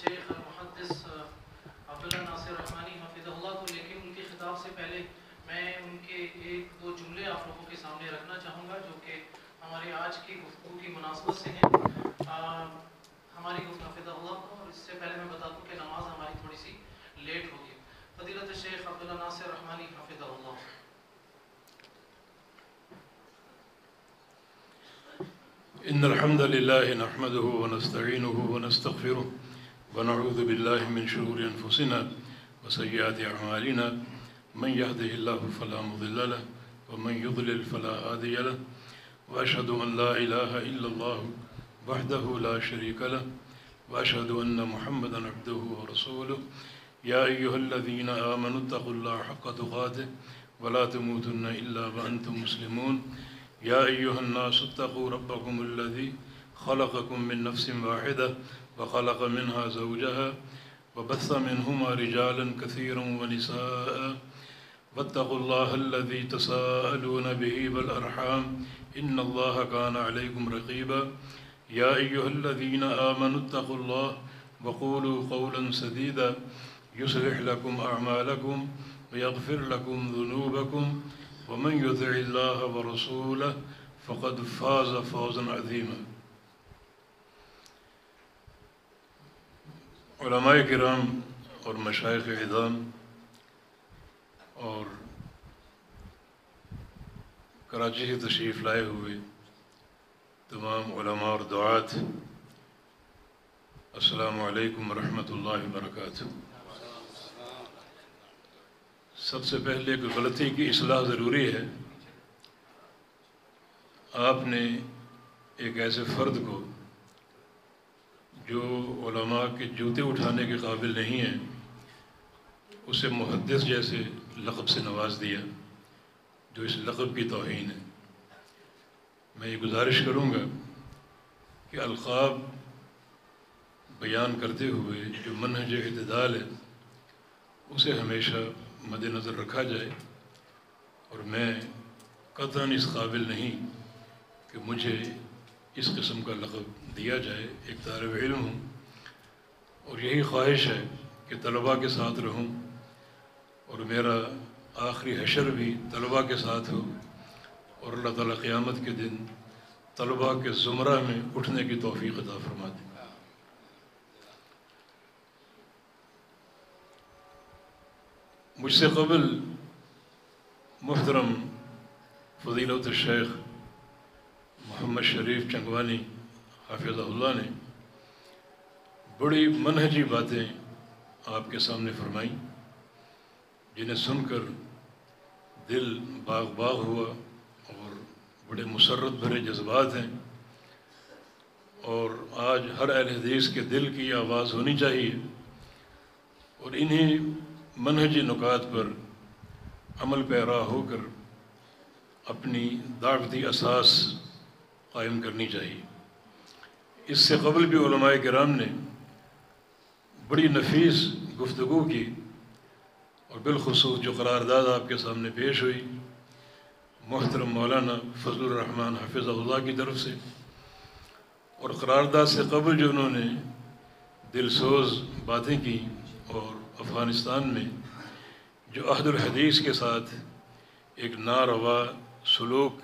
شیخ المحدث عبداللہ ناصر رحمانی حفظہ اللہ کو، لیکن ان کے خطاب سے پہلے میں ان کے ایک دو جملے آپ لوگوں کے سامنے رکھنا چاہوں گا جو کہ ہمارے آج کی گفتگو کی مناسبت سے ہیں ہماری گفتگو حفظہ اللہ کو. اور اس سے پہلے میں بتا دوں کہ نماز ہماری تھوڑی سی لیٹ ہوگی. فضیلت شیخ عبداللہ ناصر رحمانی حفظہ اللہ. إن الحمد لله نحمده ونستعينه ونستغفره ونعوذ بالله من شرور أنفسنا وسيئات أعمالنا من يهده الله فلا مضل له ومن يضلل فلا هادي له وأشهد أن لا إله إلا الله وحده لا شريك له وأشهد أن محمدا عبده ورسوله. يا أيها الذين آمنوا اتقوا الله حق تقاته ولا تموتن إلا وأنتم مسلمون. يا أيها الناس اتقوا ربكم الذي خلقكم من نفس واحدة وخلق منها زوجها وبث منهما رجالا كثيرا ونساء واتقوا الله الذي تساءلون به والأرحام إن الله كان عليكم رقيبا. يا أيها الذين آمنوا اتقوا الله وقولوا قولا سديدا يصلح لكم أعمالكم ويغفر لكم ذنوبكم ومن يطع الله ورسوله فقد فاز فوزا عظيما. علماء کرام اور مشائخ اعظام اور کراچی سے تشریف لائے ہوئے تمام علماء اور دعات، السلام علیکم ورحمۃ اللہ وبرکاتہ. سب سے پہلے ایک غلطی کی اصلاح ضروری ہے. آپ نے ایک ایسے فرد کو جو علماء کے جوتے اٹھانے کے قابل نہیں ہیں اسے محدث جیسے لقب سے نواز دیا جو اس لقب کی توہین ہے. میں یہ گزارش کروں گا کہ القاب بیان کرتے ہوئے جو منہج اعتدال ہے اسے ہمیشہ مد نظر رکھا جائے. اور میں قطعاً اس قابل نہیں کہ مجھے اس قسم کا لقب دیا جائے. ایک طالب علم ہوں اور یہی خواہش ہے کہ طلباء کے ساتھ رہوں اور میرا آخری حشر بھی طلباء کے ساتھ ہو اور اللہ تعالیٰ قیامت کے دن طلباء کے زمرہ میں اٹھنے کی توفیق عطا فرما دے. مجھ سے قبل محترم فضیلت الشیخ محمد شریف چنگوانی حافظہ اللہ نے بڑی منہجی باتیں آپ کے سامنے فرمائیں جنہیں سن کر دل باغ باغ ہوا اور بڑے مسرت بھرے جذبات ہیں. اور آج ہر اہل حدیث کے دل کی آواز ہونی چاہیے اور انہی منہجی نکات پر عمل پیرا ہو کر اپنی دعوتی اساس قائم کرنی چاہیے. اس سے قبل بھی علماء کرام نے بڑی نفیس گفتگو کی اور بالخصوص جو قرارداد آپ کے سامنے پیش ہوئی محترم مولانا فضل الرحمن حفظہ اللہ کی طرف سے، اور قرارداد سے قبل جو انہوں نے دل سوز باتیں کی اور افغانستان میں جو عہد الحدیث کے ساتھ ایک ناروا سلوک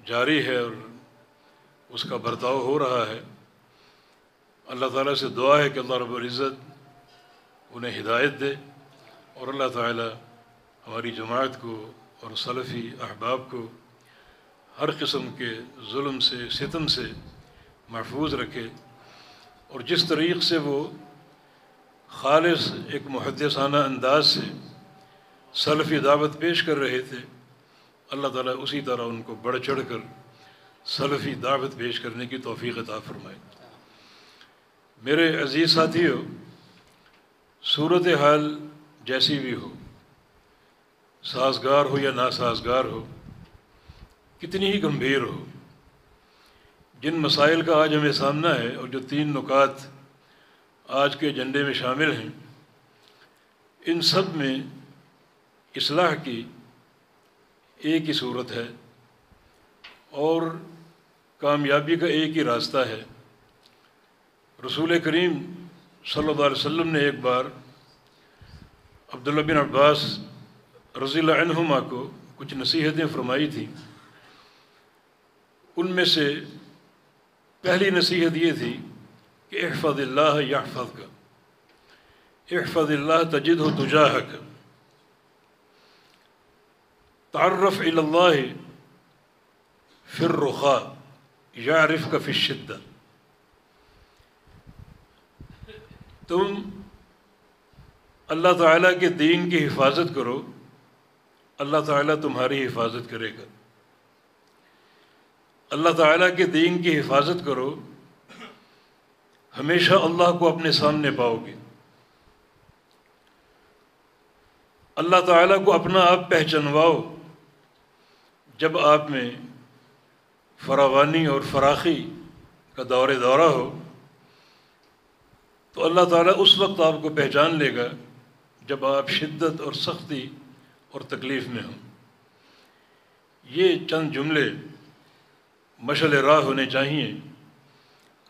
جاری ہے اور اس کا برتاؤ ہو رہا ہے، اللہ تعالیٰ سے دعا ہے کہ اللہ رب العزت انہیں ہدایت دے اور اللہ تعالیٰ ہماری جماعت کو اور سلفی احباب کو ہر قسم کے ظلم سے ستم سے محفوظ رکھے. اور جس طریق سے وہ خالص ایک محدثانہ انداز سے سلفی دعوت پیش کر رہے تھے، اللہ تعالیٰ اسی طرح ان کو بڑھ چڑھ کر سلفی دعوت پیش کرنے کی توفیق عطا فرمائے. میرے عزیز ساتھیو، صورتحال جیسی بھی ہو، سازگار ہو یا ناسازگار ہو، کتنی ہی گمبھیر ہو، جن مسائل کا آج ہمیں سامنا ہے اور جو 3 نکات آج کے ایجنڈے میں شامل ہیں، ان سب میں اصلاح کی ایک ہی صورت ہے اور کامیابی کا ایک ہی راستہ ہے. رسول کریم صلی اللہ علیہ وسلم نے ایک بار عبداللہ بن عباس رضی اللہ عنہما کو کچھ نصیحتیں فرمائی تھیں. ان میں سے پہلی نصیحت یہ تھی کہ احفظ اللہ یحفظک، احفظ اللہ تجدہ تجاہک، تعرف الی اللہ فی الرخاء یعرفک فی الشدہ. تم اللہ تعالیٰ کے دین کی حفاظت کرو، اللہ تعالیٰ تمہاری حفاظت کرے گا. اللہ تعالیٰ کے دین کی حفاظت کرو، ہمیشہ اللہ کو اپنے سامنے پاؤ گے. اللہ تعالیٰ کو اپنا آپ پہچانواؤ جب آپ میں فراوانی اور فراخی کا دورہ ہو، تو اللہ تعالیٰ اس وقت آپ کو پہچان لے گا جب آپ شدت اور سختی اور تکلیف میں ہوں. یہ چند جملے مشعل راہ ہونے چاہیے.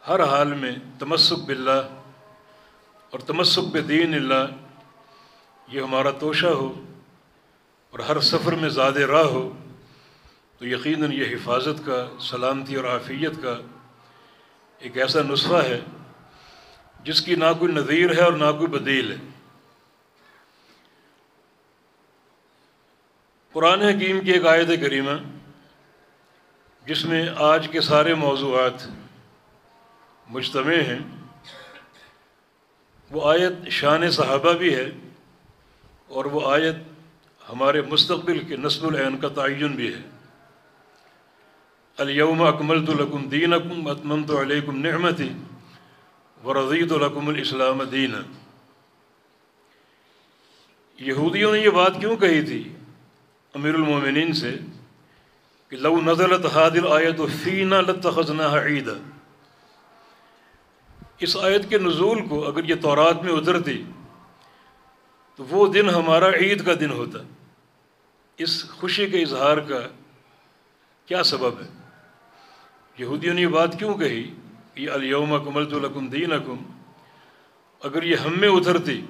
ہر حال میں تمسک باللہ اور تمسک بدین اللہ یہ ہمارا توشہ ہو، اور ہر سفر میں زاد راہ ہو تو یقیناً یہ حفاظت کا، سلامتی اور عافیت کا ایک ایسا نسخہ ہے جس کی نہ کوئی نظیر ہے اور نہ کوئی بدیل ہے. قرآن حکیم کی ایک آیت کریمہ جس میں آج کے سارے موضوعات مجتمع ہیں، وہ آیت شان صحابہ بھی ہے، اور وہ آیت ہمارے مستقبل کے نسل العین کا تعین بھی ہے. الیوم اکملت لکم دینکم واتممت علیکم نعمتی ورضیت لکم الاسلام دینا. یہودیوں نے یہ بات کیوں کہی تھی امیر المومنین سے کہ لو نزلت هذه الآیت فینا لاتخذناها عیدا. اس آیت کے نزول کو اگر یہ تورات میں اترتی تو وہ دن ہمارا عید کا دن ہوتا. اس خوشی کے اظہار کا کیا سبب ہے؟ یہودیوں نے یہ بات کیوں کہی کہ الیوم اکملت لکم دینکم؟ اگر یہ ہم میں اترتی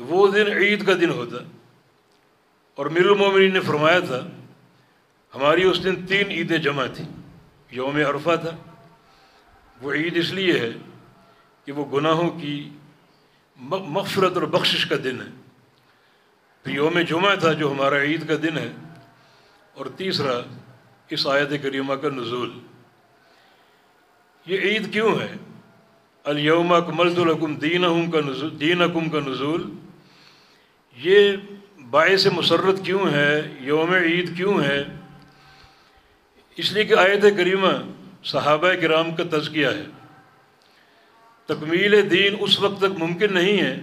تو وہ دن عید کا دن ہوتا. اور امیر المومنین نے فرمایا تھا ہماری اس دن 3 عیدیں جمع تھیں. یوم عرفہ تھا، وہ عید اس لیے ہے کہ وہ گناہوں کی مغفرت اور بخشش کا دن ہے. پھر یوم جمعہ تھا جو ہمارا عید کا دن ہے. اور تیسرا اس آیت کریمہ کا نزول. یہ عید کیوں ہے؟ الیوم اکملت لکم دینکم کا نزول یہ باعث مسرت کیوں ہے، یوم عید کیوں ہے؟ اس لیے کہ آیت کریمہ صحابہ کرام کا تزکیہ ہے. تکمیل دین اس وقت تک ممکن نہیں ہے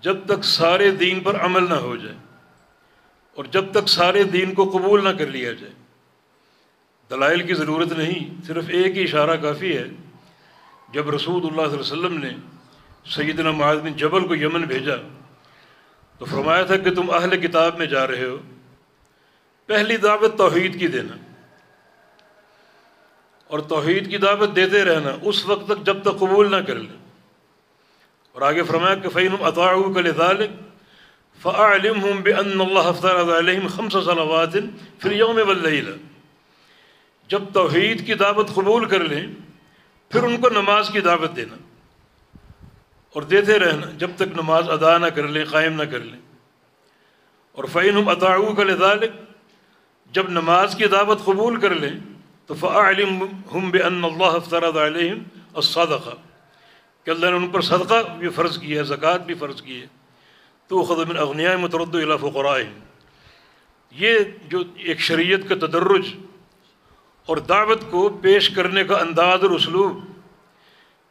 جب تک سارے دین پر عمل نہ ہو جائے، اور جب تک سارے دین کو قبول نہ کر لیا جائے. دلائل کی ضرورت نہیں، صرف ایک ہی اشارہ کافی ہے. جب رسول اللہ صلی اللہ علیہ وسلم نے سیدنا معاذ بن جبل کو یمن بھیجا تو فرمایا تھا کہ تم اہل کتاب میں جا رہے ہو، پہلی دعوت توحید کی دینا، اور توحید کی دعوت دیتے رہنا اس وقت تک جب تک قبول نہ کر لیں. اور آگے فرمایا کہ فَإِنْهُمْ أَطَاعُوكَ لِذَلِكَ فَأَعْلِمْهُمْ بِأَنَّ اللَّهَ افْتَرَضَ عَلَيْهِمْ 5 صلوات فِي الْيَوْمِ وَاللَّيْلَةِ. جب توحید کی دعوت قبول کر لیں پھر ان کو نماز کی دعوت دینا اور دیتے رہنا جب تک نماز ادا نہ کر لیں، قائم نہ کر لیں. اور فَإِنْهُمْ أَطَاعُوكَ لِذَلِكَ جب نماز کی دعوت قبول کر لیں تو فَأَعْلِمْهُمْ بِأَنَّ اللَّهَ افْتَرَضَ عَلَيْهِمْ الصَّدَقَةَ کہ اللہ نے ان پر صدقہ بھی فرض کیا ہے، زکوٰۃ بھی فرض کی ہے. تُؤْخَذُ مِنْ أَغْنِيَائِهِمْ وَتُرَدُّ إِلَىٰ فُقَرَائِهِمْ. یہ جو ایک شریعت کا تدرج اور دعوت کو پیش کرنے کا انداز اور اسلوب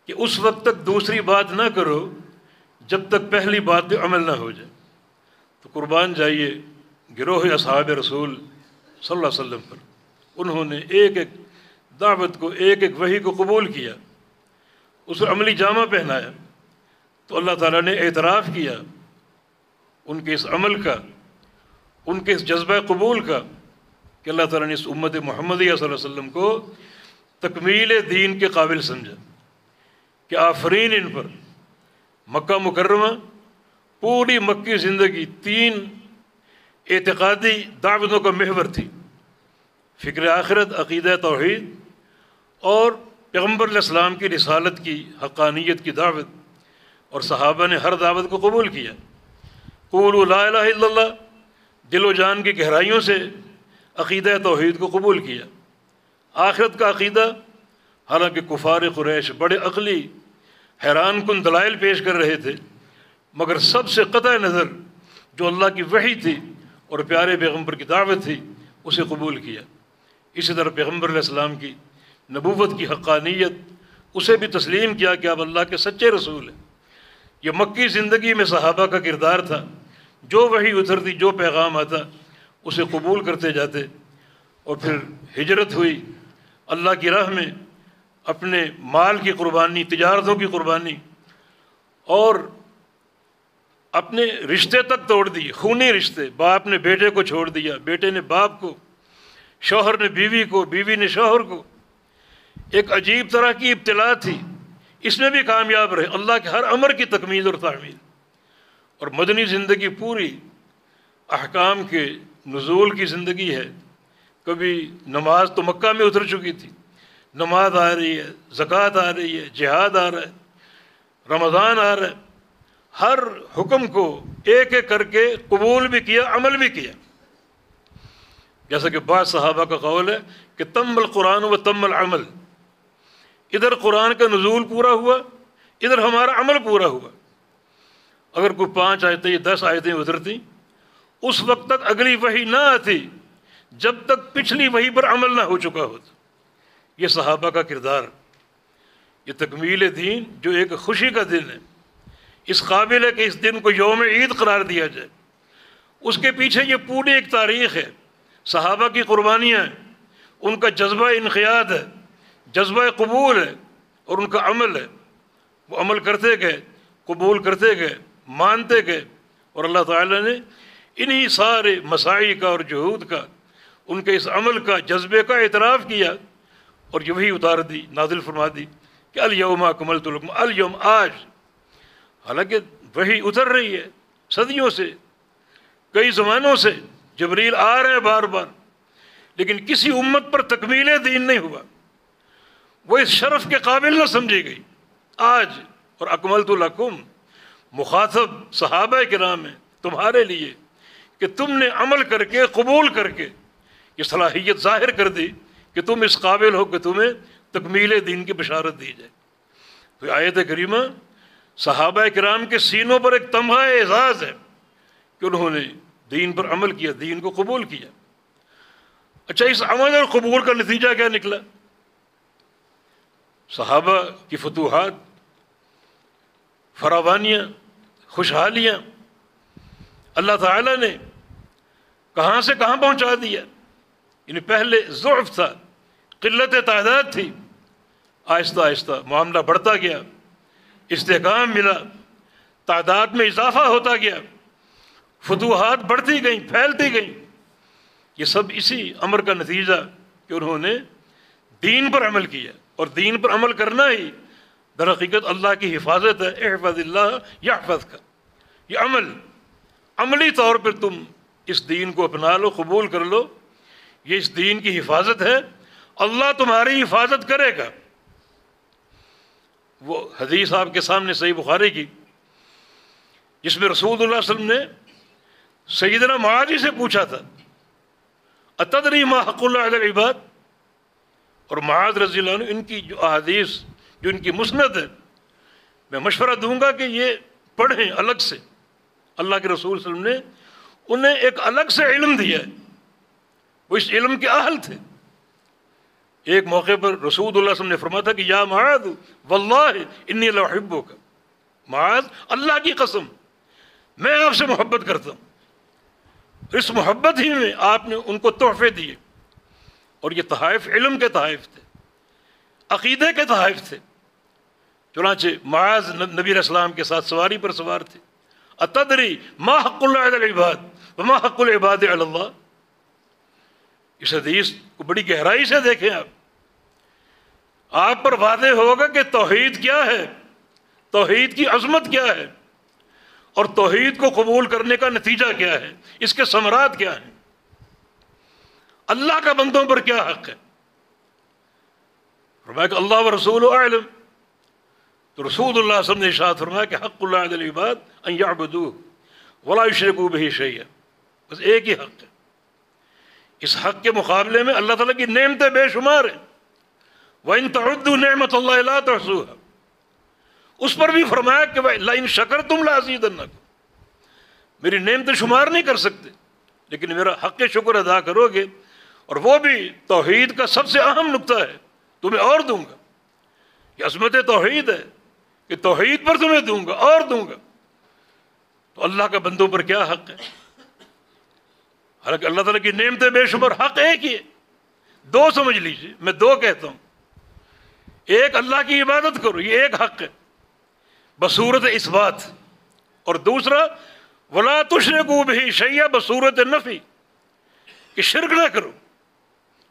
کہ اس وقت تک دوسری بات نہ کرو جب تک پہلی بات پہ عمل نہ ہو جائے. تو قربان جائیے گروہ اصحاب رسول صلی اللہ علیہ وسلم پر. انہوں نے ایک ایک دعوت کو، ایک ایک وحی کو قبول کیا، اس پر عملی جامہ پہنایا. تو اللہ تعالیٰ نے اعتراف کیا ان کے اس عمل کا، ان کے اس جذبہ قبول کا کہ اللہ تعالیٰ نے اس امت محمدیہ صلی اللہ علیہ وسلم کو تکمیل دین کے قابل سمجھا کہ آفرین ان پر۔ مکہ مکرمہ پوری مکی زندگی 3 اعتقادی دعوتوں کا محور تھی: فکر آخرت، عقیدہ توحید، اور پیغمبر علیہ السلام کی رسالت کی حقانیت کی دعوت۔ اور صحابہ نے ہر دعوت کو قبول کیا۔ قولوا لا الہ الا اللہ، دل و جان کی گہرائیوں سے عقیدہ توحید کو قبول کیا۔ آخرت کا عقیدہ، حالانکہ کفار قریش بڑے عقلی حیران کن دلائل پیش کر رہے تھے، مگر سب سے قطع نظر جو اللہ کی وحی تھی اور پیارے پیغمبر کی دعوت تھی اسے قبول کیا۔ اسی طرح پیغمبر علیہ السلام کی نبوت کی حقانیت، اسے بھی تسلیم کیا کہ آپ اللہ کے سچے رسول ہیں۔ یہ مکی زندگی میں صحابہ کا کردار تھا، جو وحی اترتی، جو پیغام آتا اسے قبول کرتے جاتے۔ اور پھر ہجرت ہوئی اللہ کی راہ میں، اپنے مال کی قربانی، تجارتوں کی قربانی، اور اپنے رشتے تک توڑ دیے، خونی رشتے۔ باپ نے بیٹے کو چھوڑ دیا، بیٹے نے باپ کو، شوہر نے بیوی کو، بیوی نے شوہر کو۔ ایک عجیب طرح کی ابتلا تھی، اس میں بھی کامیاب رہے، اللہ کے ہر امر کی تکمیل اور تعمیل۔ اور مدنی زندگی پوری احکام کے نزول کی زندگی ہے۔ کبھی نماز تو مکہ میں اتر چکی تھی، نماز آ رہی ہے، زکوٰۃ آ رہی ہے، جہاد آ رہا ہے، رمضان آ رہا ہے، ہر حکم کو ایک ایک کر کے قبول بھی کیا، عمل بھی کیا۔ جیسا کہ بعض صحابہ کا قول ہے کہ تم القرآن و تم العمل، ادھر قرآن کا نزول پورا ہوا، ادھر ہمارا عمل پورا ہوا۔ اگر کوئی 5 آیتیں یا 10 آیتیں اترتی، اس وقت تک اگلی وحی نہ آتی جب تک پچھلی وحی پر عمل نہ ہو چکا ہوتا۔ یہ صحابہ کا کردار، یہ تکمیل دین جو ایک خوشی کا دن ہے، اس قابل ہے کہ اس دن کو یوم عید قرار دیا جائے۔ اس کے پیچھے یہ پوری ایک تاریخ ہے، صحابہ کی قربانیاں ہیں، ان کا جذبہ انقیاد ہے، جذبہ قبول ہے، اور ان کا عمل ہے۔ وہ عمل کرتے گئے، قبول کرتے گئے، مانتے گئے، اور اللہ تعالیٰ نے انہی سارے مساعی کا اور جہود کا، ان کے اس عمل کا، جذبے کا اعتراف کیا، اور یہ وہی اتار دی، نازل فرما دی کہ الیوم اکملت لکم، الیوم، آج۔ حالانکہ وہی اتر رہی ہے صدیوں سے، کئی زمانوں سے، جبریل آ رہے ہیں بار بار، لیکن کسی امت پر تکمیل دین نہیں ہوا، وہ اس شرف کے قابل نہ سمجھی گئی۔ آج، اور اکملت لکم مخاطب صحابہ کرام ہیں تمہارے لیے، کہ تم نے عمل کر کے، قبول کر کے یہ صلاحیت ظاہر کر دی کہ تم اس قابل ہو کہ تمہیں تکمیل دین کی بشارت دی جائے۔ تو آیت کریمہ صحابہ کرام کے سینوں پر ایک تمغہ اعزاز ہے کہ انہوں نے دین پر عمل کیا، دین کو قبول کیا۔ اچھا، اس عمل اور قبول کا نتیجہ کیا نکلا؟ صحابہ کی فتوحات، فراوانیاں، خوشحالیاں اللہ تعالیٰ نے کہاں سے کہاں پہنچا دیا۔ یعنی پہلے ضعف تھا، قلت تعداد تھی، آہستہ آہستہ معاملہ بڑھتا گیا، استحکام ملا، تعداد میں اضافہ ہوتا گیا، فتوحات بڑھتی گئیں، پھیلتی گئیں۔ یہ سب اسی امر کا نتیجہ کہ انہوں نے دین پر عمل کیا، اور دین پر عمل کرنا ہی در حقیقت اللہ کی حفاظت ہے۔ احفظ اللہ یحفظک، یہ عملی طور پر تم اس دین کو اپنا لو، قبول کر لو، یہ اس دین کی حفاظت ہے، اللہ تمہاری حفاظت کرے گا۔ وہ حدیث آپ کے سامنے صحیح بخاری کی، جس میں رسول اللہ صلی اللہ علیہ وسلم نے سیدنا معاذ سے پوچھا تھا، اتدری ما حق اللہ علی العباد؟ اور معاذ رضی اللہ عنہ، ان کی جو احادیث، جو ان کی مسند ہے، میں مشورہ دوں گا کہ یہ پڑھیں الگ سے۔ اللہ کے رسول صلی اللہ علیہ وسلم نے انہیں ایک الگ سے علم دیا ہے، وہ اس علم کے اہل تھے۔ ایک موقع پر رسول اللہ صلی اللہ علیہ وسلم نے فرمایا تھا کہ یا معاذ واللہ انی لأحبک، معاذ اللہ کی قسم میں آپ سے محبت کرتا ہوں۔ اس محبت ہی میں آپ نے ان کو تحفے دیے، اور یہ تحائف علم کے تحائف تھے، عقیدے کے تحائف تھے۔ چنانچہ معاذ نبی علیہ السلام کے ساتھ سواری پر سوار تھے۔ اتدری ما حق اللہ علی العباد وما حق العباد علی اللہ؟ اس حدیث کو بڑی گہرائی سے دیکھیں آپ پر واضح ہوگا کہ توحید کیا ہے توحید کی عظمت کیا ہے اور توحید کو قبول کرنے کا نتیجہ کیا ہے، اس کے ثمرات کیا ہیں، اللہ کا بندوں پر کیا حق ہے۔ فرمایا کہ اللہ و رسول اعلم، تو رسول اللہ صلی اللہ علیہ وسلم نے ارشاد فرمایا کہ حق اللہ علی العباد ان یعبدوہ ولا یشرکوا بہ شیئا، بس ایک ہی حق ہے۔ اس حق کے مقابلے میں اللہ تعالیٰ کی نعمتیں بے شمار ہیں، وَإِن تَعُدُّوا نِعْمَةَ اللَّهِ لَا تُحْصُوهَا، اس پر بھی فرمایا کہ لَإِن شَكَرْتُمْ لَأَزِيدَنَّكُمْ، میری نعمتیں شمار نہیں کر سکتے، لیکن میرا حق شکر ادا کرو گے، اور وہ بھی توحید کا سب سے اہم نقطہ ہے، تمہیں اور دوں گا۔ یہ عظمت توحید ہے کہ توحید پر تمہیں دوں گا اور دوں گا۔ تو اللہ کا بندوں پر کیا حق ہے؟ حالانکہ اللہ تعالیٰ کی نعمتیں بے شمار، حق ایک ہی ہے، دو سمجھ لیجیے، میں دو کہتا ہوں۔ ایک اللہ کی عبادت کرو، یہ ایک حق ہے بصورت اثبات، اور دوسرا ولا تشرکوا بہ شیئا بصورت نفی، کہ شرک نہ کرو۔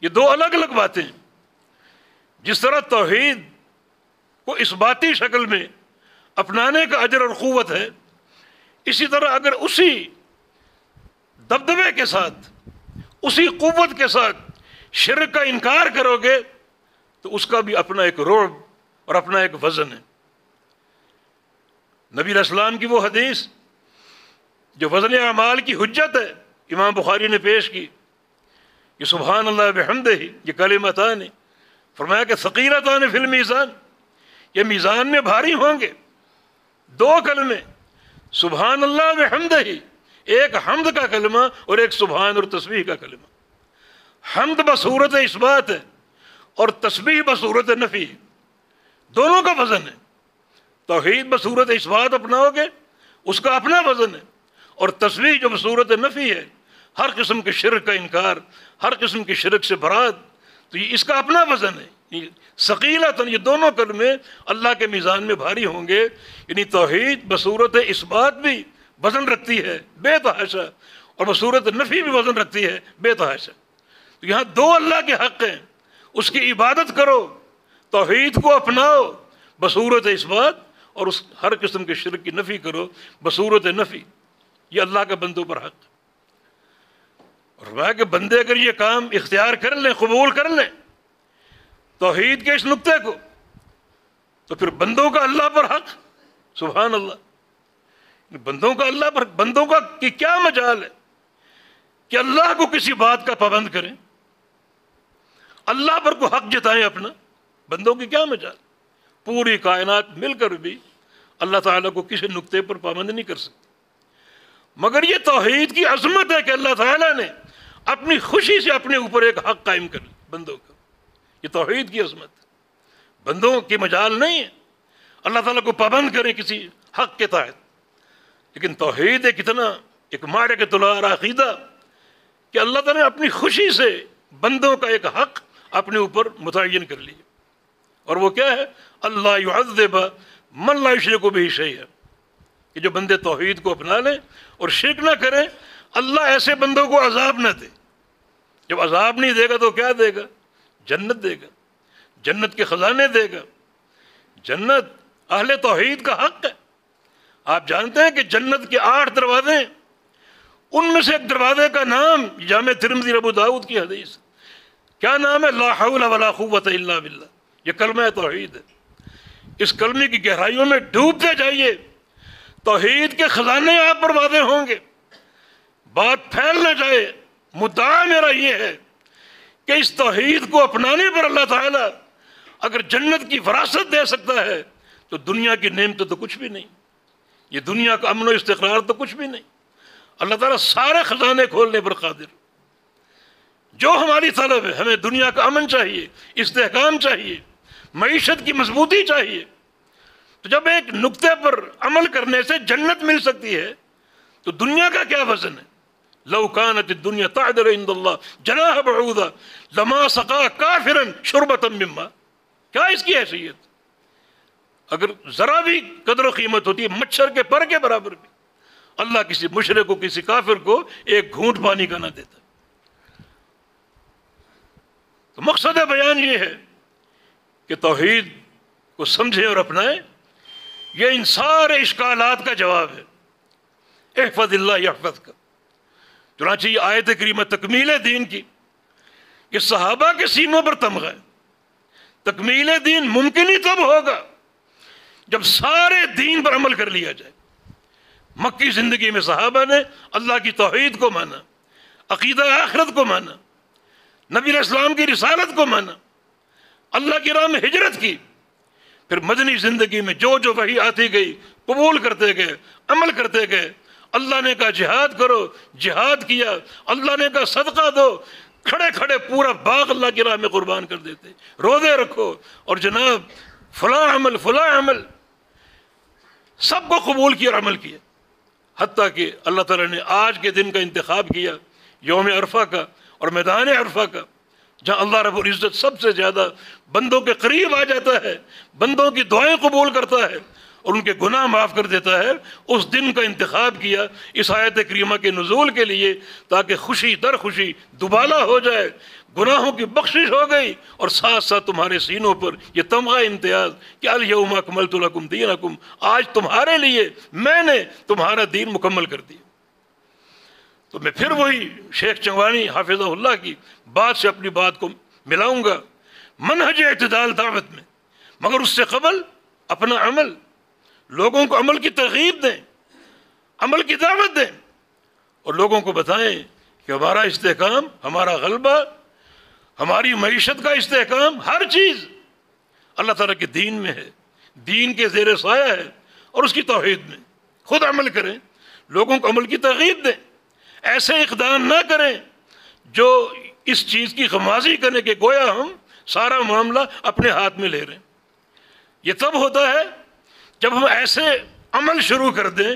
یہ دو الگ الگ باتیں ہیں۔ جس طرح توحید کو اثباتی شکل میں اپنانے کا اجر اور قوت ہے، اسی طرح اگر اسی دبدبے کے ساتھ، اسی قوت کے ساتھ شرک کا انکار کرو گے تو اس کا بھی اپنا ایک رعب اور اپنا ایک وزن ہے۔ نبی علیہ السلام کی وہ حدیث جو وزن اعمال کی حجت ہے، امام بخاری نے پیش کی، یہ سبحان اللہ بحمدہ، یہ کلمتان، فرمایا کہ ثقیلتان فی المیزان، یہ میزان میں بھاری ہوں گے۔ دو کلمے، سبحان اللہ بحمدہ، ایک حمد کا کلمہ اور ایک سبحان اور تسبیح کا کلمہ۔ حمد بصورت اثبات ہے اور تسبیح بصورت نفی ہے، دونوں کا وزن ہے۔ توحید بصورت اثبات اپناؤ گے، اس کا اپنا وزن ہے، اور تسبیح جو بصورت نفی ہے، ہر قسم کے شرک کا انکار، ہر قسم کی شرک سے برات، تو یہ اس کا اپنا وزن ہے۔ ثقیلۃ، یہ دونوں کلمے اللہ کے میزان میں بھاری ہوں گے۔ یعنی توحید بصورت اثبات بھی وزن رکھتی ہے بے تحاشا، اور بصورت نفی بھی وزن رکھتی ہے بے تحاشا۔ تو یہاں دو اللہ کے حق ہیں، اس کی عبادت کرو، توحید کو اپناؤ بصورت اثبات، اور اس ہر قسم کے شرک کی نفی کرو بصورت نفی۔ یہ اللہ کے بندوں پر حق ہے۔ اور وہ کہ بندے اگر یہ کام اختیار کر لیں، قبول کر لیں توحید کے اس نقطے کو، تو پھر بندوں کا اللہ پر حق، سبحان اللہ، بندوں کا اللہ پر، بندوں کا کہ کیا مجال ہے کہ اللہ کو کسی بات کا پابند کریں، اللہ پر کو حق جتائیں اپنا، بندوں کی کیا مجال؟ پوری کائنات مل کر بھی اللہ تعالیٰ کو کسی نقطے پر پابند نہیں کر سکتی۔ مگر یہ توحید کی عظمت ہے کہ اللہ تعالیٰ نے اپنی خوشی سے اپنے اوپر ایک حق قائم کر بندوں کا، یہ توحید کی عظمت ہے، بندوں کی مجال نہیں ہے اللہ تعالیٰ کو پابند کریں کسی حق کے تحت۔ لیکن توحید ایک اتنا ایک معرکۃ العقیدہ کہ اللہ تعالیٰ نے اپنی خوشی سے بندوں کا ایک حق اپنے اوپر متعین کر لیا، اور وہ کیا ہے؟ اللہ یعذب من لا یشرک بہ شیئا، کہ جو بندے توحید کو اپنا لیں اور شرک نہ کریں، اللہ ایسے بندوں کو عذاب نہ دے۔ جب عذاب نہیں دے گا تو کیا دے گا؟ جنت دے گا، جنت کے خزانے دے گا۔ جنت اہل توحید کا حق ہے۔ آپ جانتے ہیں کہ جنت کے 8 دروازے ہیں، ان میں سے ایک دروازے کا نام جامع ترمذی ابو داؤد کی حدیث، کیا نام ہے؟ لا حول ولا قوت الا باللہ۔ یہ کلمہ توحید ہے۔ اس کلمے کی گہرائیوں میں ڈوبتے جائیے، توحید کے خزانے آپ پر واضح ہوں گے، بات پھیل نہ جائے۔ مدعا میرا یہ ہے کہ اس توحید کو اپنانے پر اللہ تعالیٰ اگر جنت کی وراثت دے سکتا ہے تو دنیا کی نعمت تو کچھ بھی نہیں، یہ دنیا کا امن و استقرار تو کچھ بھی نہیں۔ اللہ تعالیٰ سارے خزانے کھولنے پر قادر۔ جو ہماری طلب ہے، ہمیں دنیا کا امن چاہیے، استحکام چاہیے، معیشت کی مضبوطی چاہیے، تو جب ایک نقطے پر عمل کرنے سے جنت مل سکتی ہے تو دنیا کا کیا وزن ہے؟ لو كانت الدنيا تعدل عند الله جناح بعوضة لما سقى كافرا شربة من ماء، کیا اس کی حیثیت؟ اگر ذرا بھی قدر و قیمت ہوتی ہے مچھر کے پر کے برابر بھی، اللہ کسی مشرک کو، کسی کافر کو ایک گھونٹ پانی کا نہ دیتا۔ تو مقصد بیان یہ ہے کہ توحید کو سمجھیں اور اپنائیں، یہ ان سارے اشکالات کا جواب ہے۔ احفظ اللہ یحفظ کا، چنانچہ یہ آیت کریمہ تکمیل دین کی، کہ صحابہ کے سینوں پر تمغہ ہے۔ تکمیل دین ممکن ہی تب ہوگا جب سارے دین پر عمل کر لیا جائے۔ مکی زندگی میں صحابہ نے اللہ کی توحید کو مانا، عقیدہ آخرت کو مانا، نبی علیہ السلام کی رسالت کو مانا، اللہ کی راہ میں ہجرت کی، پھر مدنی زندگی میں جو جو وحی آتی گئی قبول کرتے گئے، عمل کرتے گئے۔ اللہ نے کہا جہاد کرو، جہاد کیا، اللہ نے کہا صدقہ دو، کھڑے کھڑے پورا باغ اللہ کی راہ میں قربان کر دیتے، روزے رکھو، اور جناب فلاں عمل فلاں عمل، سب کو قبول کیا اور عمل کیا۔ حتیٰ کہ اللہ تعالیٰ نے آج کے دن کا انتخاب کیا، یوم عرفہ کا اور میدان عرفہ کا، جہاں اللہ رب العزت سب سے زیادہ بندوں کے قریب آ جاتا ہے، بندوں کی دعائیں قبول کرتا ہے اور ان کے گناہ معاف کر دیتا ہے۔ اس دن کا انتخاب کیا اس آیت کریمہ کے نزول کے لیے، تاکہ خوشی در خوشی دوبالا ہو جائے، گناہوں کی بخشش ہو گئی، اور ساتھ ساتھ تمہارے سینوں پر یہ تمغہ امتیاز کہ الیوم اکملت لکم دینکم، آج تمہارے لیے میں نے تمہارا دین مکمل کر دیا۔ تو میں پھر وہی شیخ چنگوانی حافظہ اللہ کی بات سے اپنی بات کو ملاؤں گا، منہج اعتدال دعوت میں، مگر اس سے قبل اپنا عمل، لوگوں کو عمل کی ترغیب دیں، عمل کی دعوت دیں، اور لوگوں کو بتائیں کہ ہمارا استحکام، ہمارا غلبہ، ہماری معیشت کا استحکام، ہر چیز اللہ تعالیٰ کے دین میں ہے، دین کے زیر سایہ ہے، اور اس کی توحید میں۔ خود عمل کریں، لوگوں کو عمل کی ترغیب دیں، ایسے اقدام نہ کریں جو اس چیز کی غمازی کریں کہ گویا ہم سارا معاملہ اپنے ہاتھ میں لے رہے ہیں۔ یہ تب ہوتا ہے جب ہم ایسے عمل شروع کر دیں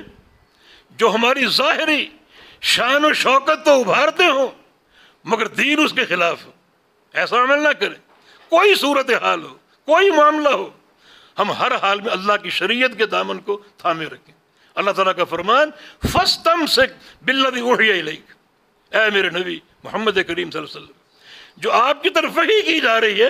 جو ہماری ظاہری شان و شوکت تو ابھارتے ہوں مگر دین اس کے خلاف ہو۔ ایسا عمل نہ کریں، کوئی صورتحال ہو، کوئی معاملہ ہو، ہم ہر حال میں اللہ کی شریعت کے دامن کو تھامے رکھیں۔ اللہ تعالیٰ کا فرمان فَاسْتَمْسِكْ بِالَّذِي أُوحِيَ إِلَيْكَ، اے میرے نبی محمد کریم صلی اللہ علیہ وسلم، جو آپ کی طرف وحی کی جا رہی ہے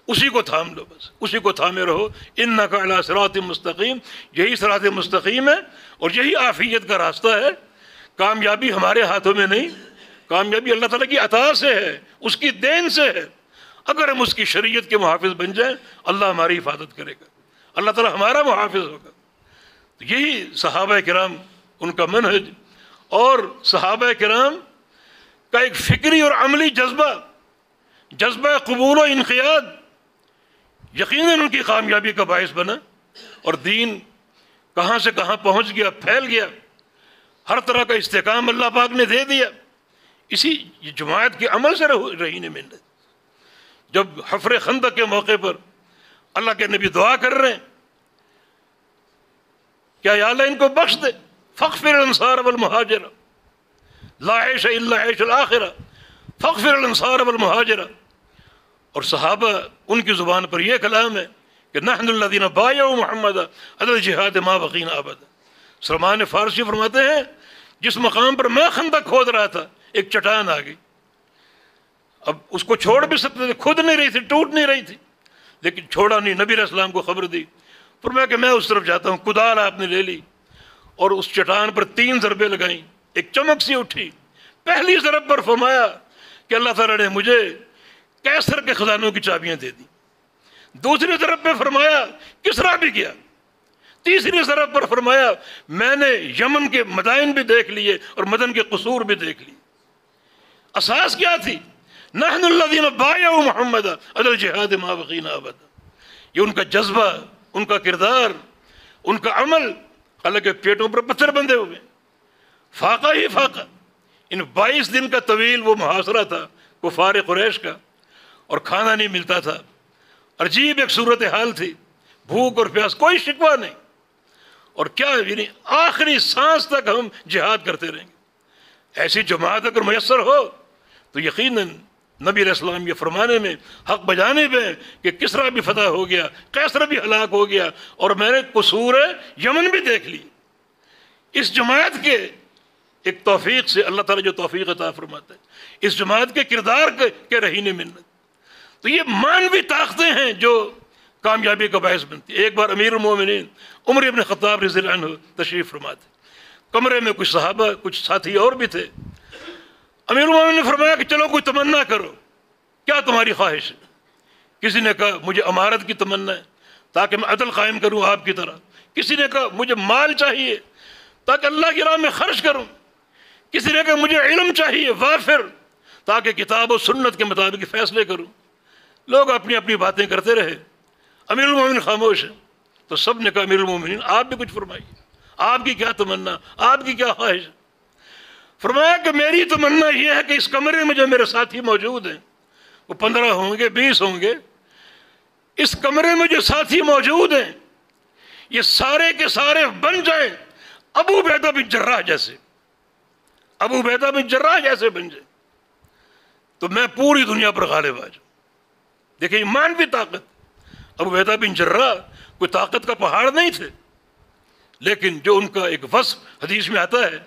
اسی کو تھام لو، بس اسی کو تھامے رہو۔ اِنَّكَ عَلَىٰ صِرَاطٍ مستقیم، یہی صراط مستقیم ہے اور یہی عافیت کا راستہ ہے۔ کامیابی ہمارے ہاتھوں میں نہیں، کامیابی اللہ تعالیٰ کی عطا سے ہے، اس کی دین سے ہے۔ اگر ہم اس کی شریعت کے محافظ بن جائیں، اللہ ہماری حفاظت کرے گا، اللہ تعالیٰ ہمارا محافظ ہوگا۔ تو یہی صحابہ کرام ان کا منہج، اور صحابہ کرام کا ایک فکری اور عملی جذبہ قبول و انقیاد یقیناً ان کی کامیابی کا باعث بنا، اور دین کہاں سے کہاں پہنچ گیا، پھیل گیا، ہر طرح کا استحکام اللہ پاک نے دے دیا۔ اسی جماعت کے عمل سے رہی نے محنت۔ جب حفر خندق کے موقع پر اللہ کے نبی دعا کر رہے ہیں کیا یا اللہ ان کو بخش دے، فاغفر الانصار والمہاجر، لا عیش الا عیش الآخرہ، فاغفر الانصار والمہاجر، اور صحابہ ان کی زبان پر یہ کلام ہے کہ نحن الذین بایعوا محمد علی الجہاد ما بقینا ابدا۔ سلمان فارسی فرماتے ہیں جس مقام پر میں خندق کھود رہا تھا ایک چٹان آ گئی، اب اس کو چھوڑ بھی سکتے تھے، کھد نہیں رہی تھی، ٹوٹ نہیں رہی تھی، لیکن چھوڑا نہیں، نبی علیہ السلام کو خبر دی، فرمایا کہ میں اس طرف جاتا ہوں۔ کدال آپ نے لے لی اور اس چٹان پر 3 ضربیں لگائیں، ایک چمک سی اٹھی۔ پہلی ضرب پر فرمایا کہ اللہ تعالیٰ نے مجھے کیسر کے خزانوں کی چابیاں دے دی۔ دوسری ضرب پہ فرمایا کسرا بھی گیا۔ تیسری ضرب پر فرمایا میں نے یمن کے مدائن بھی دیکھ لیے اور مدن کے قصور بھی دیکھ لیے۔ اساس کیا تھی؟ نحن الذین بایعوا محمد علی الجہاد ما بقینا ابدا۔ یہ ان کا جذبہ، ان کا کردار، ان کا عمل، حالانکہ پیٹوں پر پتھر بندھے ہوئے، فاقہ ہی فاقہ۔ ان 22 دن کا طویل وہ محاصرہ تھا کفار قریش کا، اور کھانا نہیں ملتا تھا، عجیب ایک صورتحال تھی، بھوک اور پیاس، کوئی شکوہ نہیں، اور کیا یعنی آخری سانس تک ہم جہاد کرتے رہیں گے۔ ایسی جماعت اگر میسر ہو تو یقیناً نبی علیہ السلام یہ فرمانے میں حق بجانب ہے کہ کسرا بھی فتح ہو گیا، قیصر بھی ہلاک ہو گیا، اور میں نے قصور یمن بھی دیکھ لی۔ اس جماعت کے ایک توفیق سے اللہ تعالیٰ جو توفیق عطا فرماتا ہے، اس جماعت کے کردار کے رہین منت، تو یہ مانوی طاقتیں ہیں جو کامیابی کا باعث بنتی ہے۔ ایک بار امیر المومنین عمر ابن خطاب رضی اللہ عنہ تشریف فرما تھے، کمرے میں کچھ صحابہ کچھ ساتھی اور بھی تھے۔ امیر المومنین نے فرمایا کہ چلو کوئی تمنا کرو، کیا تمہاری خواہش ہے؟ کسی نے کہا مجھے امارت کی تمنا ہے تاکہ میں عدل قائم کروں آپ کی طرح، کسی نے کہا مجھے مال چاہیے تاکہ اللہ کی راہ میں خرچ کروں، کسی نے کہا مجھے علم چاہیے وافر تاکہ کتاب و سنت کے مطابق فیصلے کروں۔ لوگ اپنی اپنی باتیں کرتے رہے، امیر المومنین خاموش ہے۔ تو سب نے کہا امیر المومنین آپ بھی کچھ فرمائیے، آپ کی کیا تمنا، آپ کی کیا خواہش؟ فرمایا کہ میری تمنا یہ ہے کہ اس کمرے میں جو میرے ساتھی موجود ہیں، وہ 15 ہوں گے 20 ہوں گے، اس کمرے میں جو ساتھی موجود ہیں یہ سارے کے سارے بن جائیں ابو عبیدہ بن جراح جیسے، ابو عبیدہ بن جراح جیسے بن جائیں، تو میں پوری دنیا پر غالب آ جاؤں۔ دیکھیں ایمان بھی طاقت، ابو عبیدہ بن جراح کوئی طاقت کا پہاڑ نہیں تھے، لیکن جو ان کا ایک وصف حدیث میں آتا ہے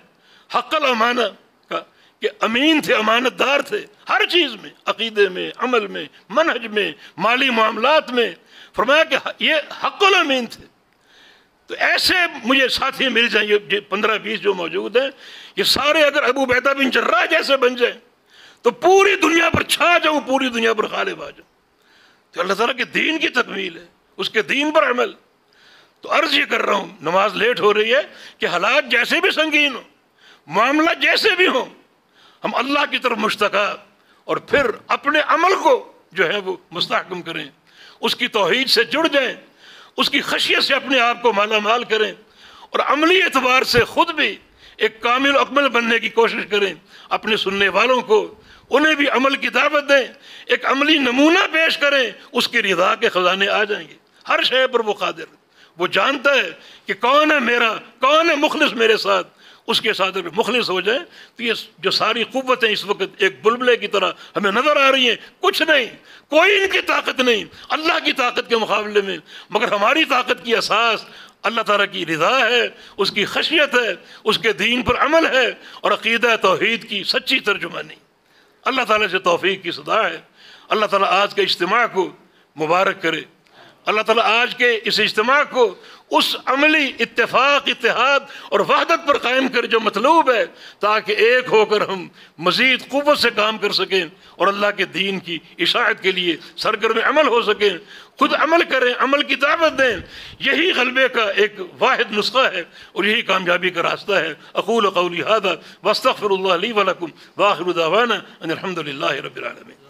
حق الامانہ کا، کہ امین تھے، امانت دار تھے ہر چیز میں، عقیدے میں، عمل میں، منہج میں، مالی معاملات میں، فرمایا کہ یہ حق الامین تھے۔ تو ایسے مجھے ساتھی مل جائیں، یہ 15-20 جو موجود ہیں، یہ سارے اگر ابو عبیدہ بن جراح جیسے بن جائیں تو پوری دنیا پر چھا جاؤں، پوری دنیا پر غالب آ جاؤں۔ تو اللہ تعالیٰ کے دین کی تکمیل ہے، اس کے دین پر عمل۔ تو عرض یہ کر رہا ہوں، نماز لیٹ ہو رہی ہے کہ حالات جیسے بھی سنگین ہوں، معاملہ جیسے بھی ہوں، ہم اللہ کی طرف مشتاق اور پھر اپنے عمل کو جو ہے وہ مستحکم کریں، اس کی توحید سے جڑ جائیں، اس کی خشیت سے اپنے آپ کو مالا مال کریں، اور عملی اعتبار سے خود بھی ایک کامل و اکمل بننے کی کوشش کریں۔ اپنے سننے والوں کو انہیں بھی عمل کی دعوت دیں، ایک عملی نمونہ پیش کریں، اس کی رضا کے خزانے آ جائیں گے۔ ہر شے پر وہ قادر، وہ جانتا ہے کہ کون ہے میرا، کون ہے مخلص میرے ساتھ، اس کے ساتھ اگر مخلص ہو جائیں تو یہ جو ساری قوتیں اس وقت ایک بلبلے کی طرح ہمیں نظر آ رہی ہیں، کچھ نہیں، کوئی ان کی طاقت نہیں اللہ کی طاقت کے مقابلے میں، مگر ہماری طاقت کی اساس اللہ تعالیٰ کی رضا ہے، اس کی خشیت ہے، اس کے دین پر عمل ہے، اور عقیدہ توحید کی سچی ترجمانی۔ اللہ تعالیٰ سے توفیق کی صدا ہے۔ اللہ تعالیٰ آج کے اجتماع کو مبارک کرے، اللہ تعالیٰ آج کے اس اجتماع کو اس عملی اتفاق، اتحاد اور وحدت پر قائم کرے جو مطلوب ہے، تاکہ ایک ہو کر ہم مزید قوت سے کام کر سکیں اور اللہ کے دین کی اشاعت کے لیے سرگرم عمل ہو سکیں، خود عمل کریں، عمل کی دعوت دیں۔ یہی غلبے کا ایک واحد نسخہ ہے اور یہی کامیابی کا راستہ ہے۔ اقول قولی ھذا واستغفر اللہ لی ولکم وآخر دعوانا ان الحمد للہ رب العالمین۔